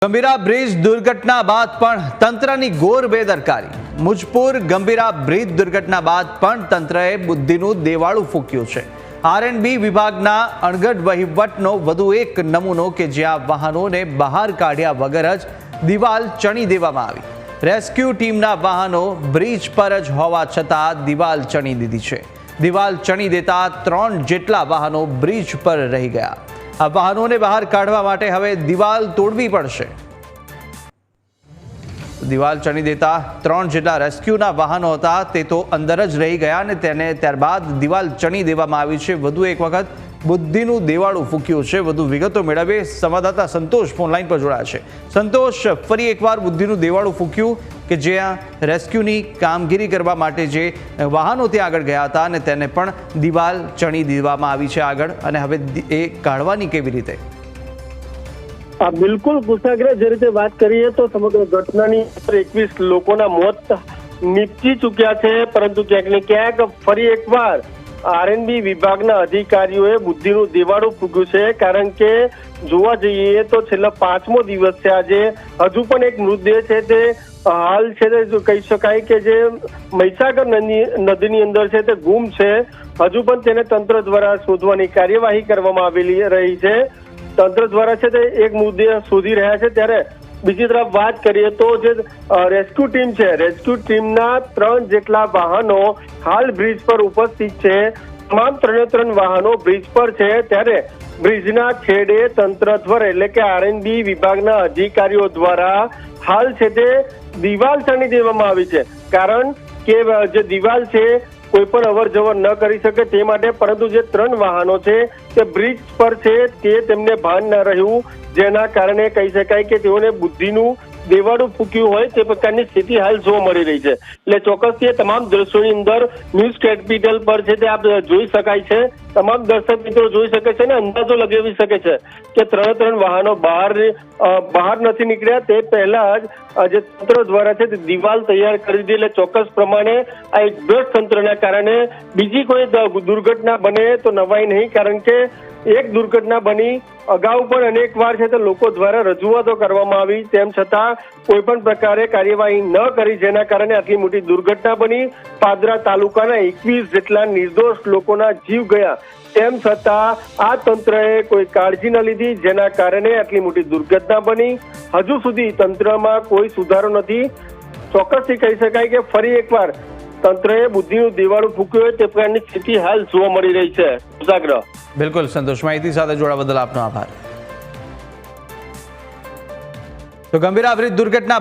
Gambhira bridge દુર્ઘટના બાદ પણ તંત્રની ઘોર બેદરકારી. મુજપુર ગંભીરા બ્રિજ દુર્ઘટના બાદ પણ તંત્રએ બુદ્ધિનું દેવાળું ફૂંક્યું છે. આરએનબી વિભાગના અણઘડ વહીવટનો વધુ એક નમૂનો કે જ્યાં વાહનોને બહાર કાઢ્યા વગર જ દિવાલ ચણી દેવામાં આવી. રેસ્ક્યુ ટીમના વાહનો બ્રિજ પર જ હોવા છતાં દિવાલ ચણી દીધી છે. દિવાલ ચણી દેતા 3 જેટલા વાહનો બ્રિજ પર રહી ગયા. આ વાહનોને બહાર કાઢવા માટે હવે દિવાલ તોડવી પડશે. દિવાલ ચણી દેતા 3 જેટલા રેસ્ક્યુના વાહનો હતા તે તો અંદર જ રહી ગયા અને તેને ત્યારબાદ દિવાલ ચણી દેવામાં આવી છે. વધુ એક વખત બુદ્ધિનું દેવાળું ફૂંક્યું છે. વધુ વિગતો મેળવીએ સંવાદદાતા સંતોષ ફોનલાઈન પર જોડાયા છે. સંતોષ, ફરી એકવાર બુદ્ધિનું દેવાળું ફૂંક્યું કે જ્યાં રેસ્ક્યુની કામગીરી કરવા માટે જે વાહનો ત્યાં આગળ ગયા હતા અને તેને પણ દિવાલ ચણી દેવામાં આવી છે આગળ, અને હવે એ કાઢવાની કેવી રીતે? બિલકુલ કુશાગ્રહ, જે રીતે વાત કરીએ તો સમગ્ર ઘટનાની 21 લોકોના મોત નીપજી ચૂક્યા છે, પરંતુ ક્યાંક ને ક્યાંક ફરી એકવાર આરએનબી વિભાગના અધિકારીઓએ બુદ્ધિનું દેવાળું ફૂંક્યું છે. કારણ કે જોવા જઈએ તો છેલ્લા 5મો દિવસ છે આજે. હજુ પણ એક મૃતદેહ છે તે હાલ છે તે કહી શકાય કે જે મહીસાગર નદીની અંદર છે તે ગુમ છે. હજુ પણ તેને તંત્ર દ્વારા શોધવાની કાર્યવાહી કરવામાં આવેલી રહી છે. તંત્ર દ્વારા છે તે એક મૃતદેહ શોધી રહ્યા છે. ત્યારે બીજી તરફ વાત કરીએ તો જે રેસ્ક્યુ ટીમ છે, રેસ્ક્યુ ટીમના 3 જેટલા વાહનો હાલ બ્રિજ પર ઉપસ્થિત છે. તમામ 3 વાહનો બ્રિજ પર છે. ત્યારે બ્રિજના છેડે તંત્ર દ્વારા એટલે કે આરએનબી વિભાગના અધિકારીઓ દ્વારા હાલ છે તે દિવાલ ચણી દેવામાં આવી છે. કારણ કે જે દિવાલ છે કોઈ પણ અવર જવર ન કરી શકે તે માટે, પરંતુ જે 3 વાહનો છે તે બ્રિજ પર છે તે તેમને ભાન ન રહ્યું, જેના કારણે કહી શકાય કે તેઓને બુદ્ધિનું દેવાળું ફૂંક્યું હોય તે પ્રકારની સ્થિતિ હાલ જોવા મળી રહી છે. એટલે ચોક્કસથી તમામ દ્રશ્યોની અંદર ન્યૂઝ કેપિટલ પર છે તે આપ જોઈ શકાય છે. તમામ દર્શક મિત્રો જોઈ શકે છે અને અંદાજો લગાવી શકે છે કે 3 વાહનો બહાર નથી નીકળ્યા તે પહેલા જ જે તંત્ર દ્વારા છે તે દિવાલ તૈયાર કરી દીધી. એટલે ચોક્કસ પ્રમાણે આ એક ભ્રષ્ટ તંત્રના કારણે બીજી કોઈ દુર્ઘટના બને તો નવાઈ નહીં. કારણ કે એક દુર્ઘટના બની અગાઉ પણ અનેક વાર છે તે લોકો દ્વારા રજૂઆતો કરવામાં આવી, તેમ છતાં કોઈ પણ પ્રકારે કાર્યવાહી ન કરી, જેના કારણે આટલી મોટી દુર્ઘટના બની. પાદરા તાલુકાના 21 જેટલા નિર્દોષ લોકોના જીવ ગયા, તેમ છતાં આ તંત્રએ કોઈ કાળજી ન લીધી, જેના કારણે આટલી મોટી દુર્ઘટના બની. હજુ સુધી તંત્રમાં કોઈ સુધારો નથી. ચોક્કસથી કહી શકાય કે ફરી એકવાર તંત્રએ બુદ્ધિનું દેવાળું ફૂંક્યું હોય તે પ્રકારની સ્થિતિ હાલ જોવા મળી રહી છે. કુશાગ્રહ. બિલકુલ સંતોષ, માહિતી સાથે જોડાવા બદલ આપનો આભાર. તો ગંભીરા બ્રિજ દુર્ઘટના